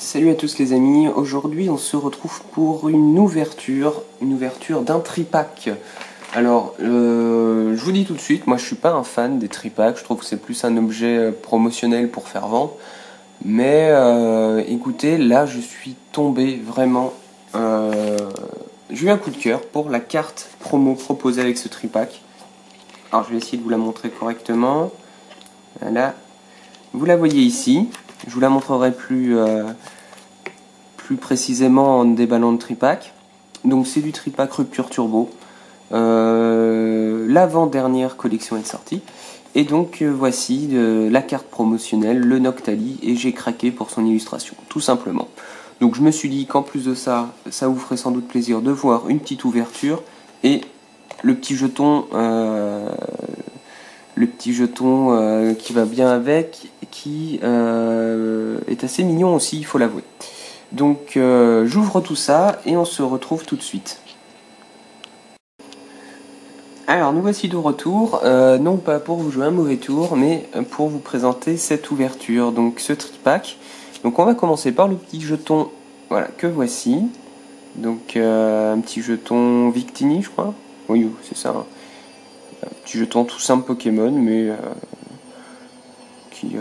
Salut à tous les amis, aujourd'hui on se retrouve pour une ouverture d'un tripack. Alors, je vous dis tout de suite, moi je suis pas un fan des tripacks, je trouve que c'est plus un objet promotionnel pour faire vendre. Mais écoutez, là je suis tombé vraiment, j'ai eu un coup de cœur pour la carte promo proposée avec ce tripack. Alors je vais essayer de vous la montrer correctement. Voilà, vous la voyez ici, je vous la montrerai plus précisément en déballant le tripack. Donc c'est du tripack Rupture Turbo. L'avant-dernière collection est sortie. Et donc voici la carte promotionnelle, le Noctali, et j'ai craqué pour son illustration, tout simplement. Donc je me suis dit qu'en plus de ça, ça vous ferait sans doute plaisir de voir une petite ouverture et le petit jeton, qui va bien avec, qui est assez mignon aussi, il faut l'avouer. Donc j'ouvre tout ça et on se retrouve tout de suite. Alors nous voici de retour, non pas pour vous jouer un mauvais tour, mais pour vous présenter cette ouverture, donc ce tripack. Donc on va commencer par le petit jeton, voilà, que voici. Donc un petit jeton Victini je crois, oui c'est ça, hein. Un petit jeton tout simple Pokémon, mais qui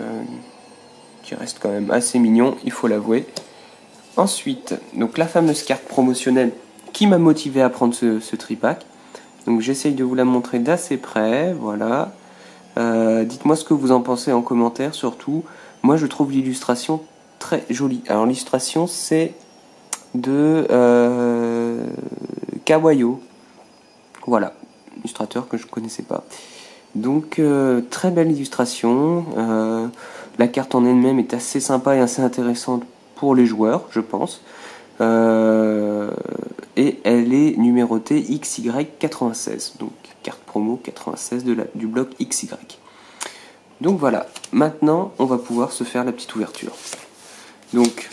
reste quand même assez mignon, il faut l'avouer. Ensuite, donc la fameuse carte promotionnelle qui m'a motivé à prendre ce tripack. Donc j'essaye de vous la montrer d'assez près, voilà. Dites-moi ce que vous en pensez en commentaire surtout. Moi je trouve l'illustration très jolie. Alors l'illustration c'est de Kawayo. Voilà, illustrateur que je ne connaissais pas. Donc très belle illustration. La carte en elle-même est assez sympa et assez intéressante pour les joueurs, je pense. Et elle est numérotée XY96, donc carte promo 96 du bloc XY. Donc voilà, maintenant on va pouvoir se faire la petite ouverture. Donc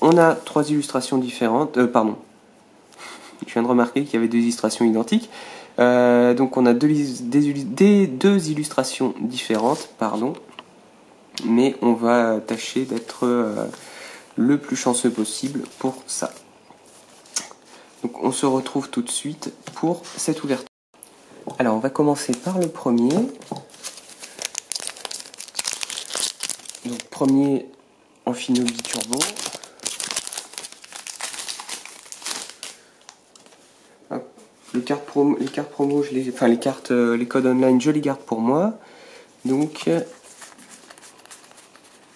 on a trois illustrations différentes, pardon, je viens de remarquer qu'il y avait deux illustrations identiques. Donc on a deux illustrations différentes, pardon, mais on va tâcher d'être le plus chanceux possible pour ça. Donc on se retrouve tout de suite pour cette ouverture. Alors on va commencer par le premier. Donc premier Amphinobi Turbo. Hop. Les cartes promo, les codes online, je les garde pour moi. Donc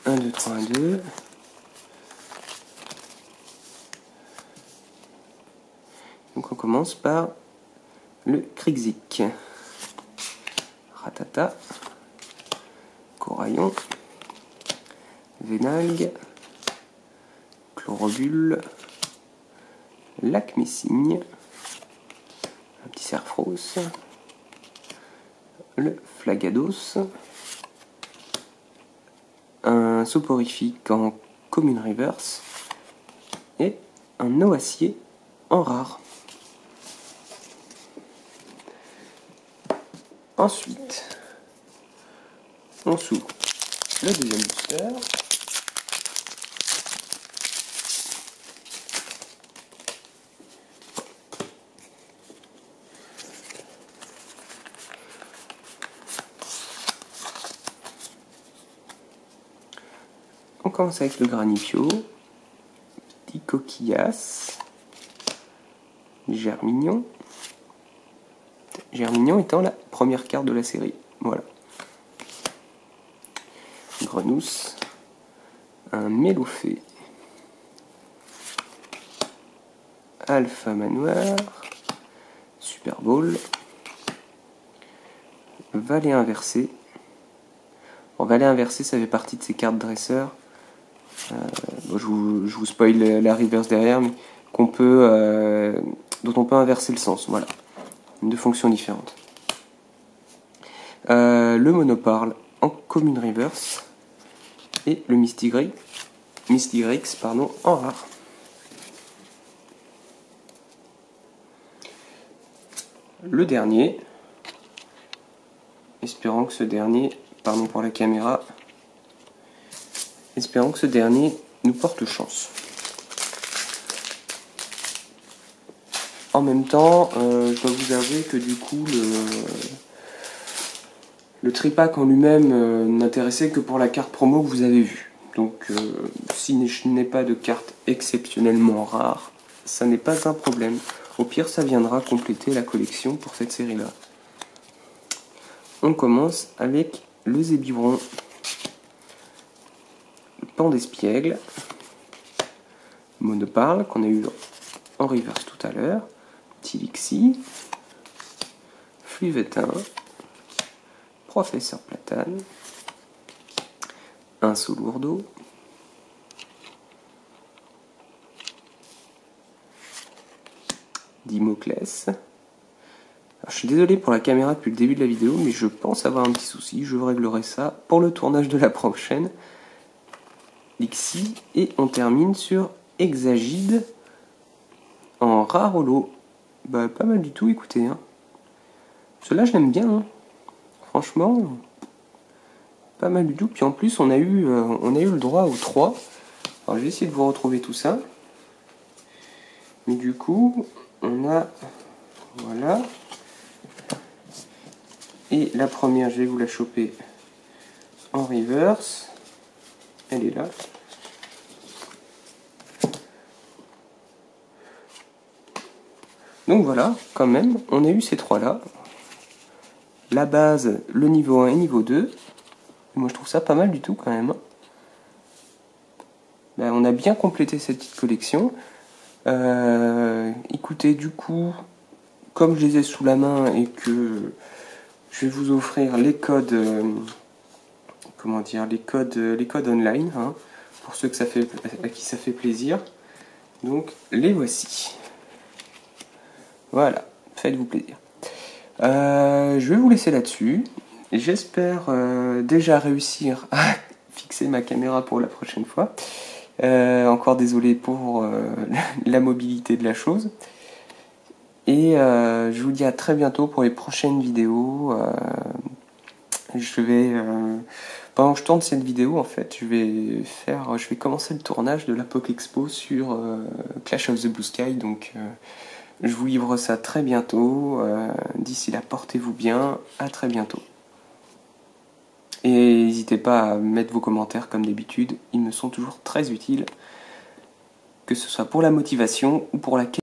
1, 2, 3, 1, 2. Donc on commence par le Krixik, Ratata, Coraillon, Vénalgue, Chlorobule, Lac-Messigne, un petit Cerfros, le Flagados, un soporifique en Commune Reverse et un Oacier en rare. Ensuite, on s'ouvre le deuxième booster. On commence avec le Granipio, petit Coquillas, Germignon. Germignon étant la première carte de la série. Voilà. Grenousse, un Mélofée, Alpha Manoir, Super Bowl, Valet inversé. Bon, Valet inversé, ça fait partie de ces cartes dresseurs. Bon, je vous spoil la reverse derrière, mais dont on peut inverser le sens. Voilà. Deux fonctions différentes. Le Monoparle en Commune Reverse et le Mystigrix en rare. Le dernier, espérant que ce dernier, pardon pour la caméra, espérant que ce dernier nous porte chance. En même temps, je dois vous avouer que du coup, le tripack en lui-même n'intéressait que pour la carte promo que vous avez vue. Donc, si je n'ai pas de carte exceptionnellement rare, ça n'est pas un problème. Au pire, ça viendra compléter la collection pour cette série-là. On commence avec le Zébivron, le Pan d'Espiègle, Monoparle qu'on a eu en reverse tout à l'heure, Tilixi, Fluvetin, Professeur Platane, un Solourdo, Dimoclès. Je suis désolé pour la caméra depuis le début de la vidéo, mais je pense avoir un petit souci. Je réglerai ça pour le tournage de la prochaine. Lixi, et on termine sur Hexagide en rare holo. Bah, pas mal du tout, écoutez. Hein. Celui-là, je l'aime bien. Hein. Franchement, pas mal du tout. Puis en plus, on a eu le droit aux 3. Alors, je vais essayer de vous retrouver tout ça. Mais du coup, on a... Voilà. Et la première, je vais vous la choper en reverse. Elle est là. Donc voilà, quand même, on a eu ces trois-là. La base, le niveau 1 et niveau 2. Moi, je trouve ça pas mal du tout, quand même. Ben, on a bien complété cette petite collection. Écoutez, du coup, comme je les ai sous la main et que je vais vous offrir les codes, comment dire, les codes online, hein, pour ceux à qui ça fait plaisir. Donc, les voici. Voilà, faites-vous plaisir. Je vais vous laisser là-dessus. J'espère déjà réussir à fixer ma caméra pour la prochaine fois. Encore désolé pour la mobilité de la chose. Et je vous dis à très bientôt pour les prochaines vidéos. Pendant que je tourne cette vidéo, en fait, je vais commencer le tournage de la Pokéexpo sur Clash of the Blue Sky. Donc, je vous livre ça très bientôt. D'ici là, portez-vous bien. À très bientôt. Et n'hésitez pas à mettre vos commentaires comme d'habitude. Ils me sont toujours très utiles. Que ce soit pour la motivation ou pour la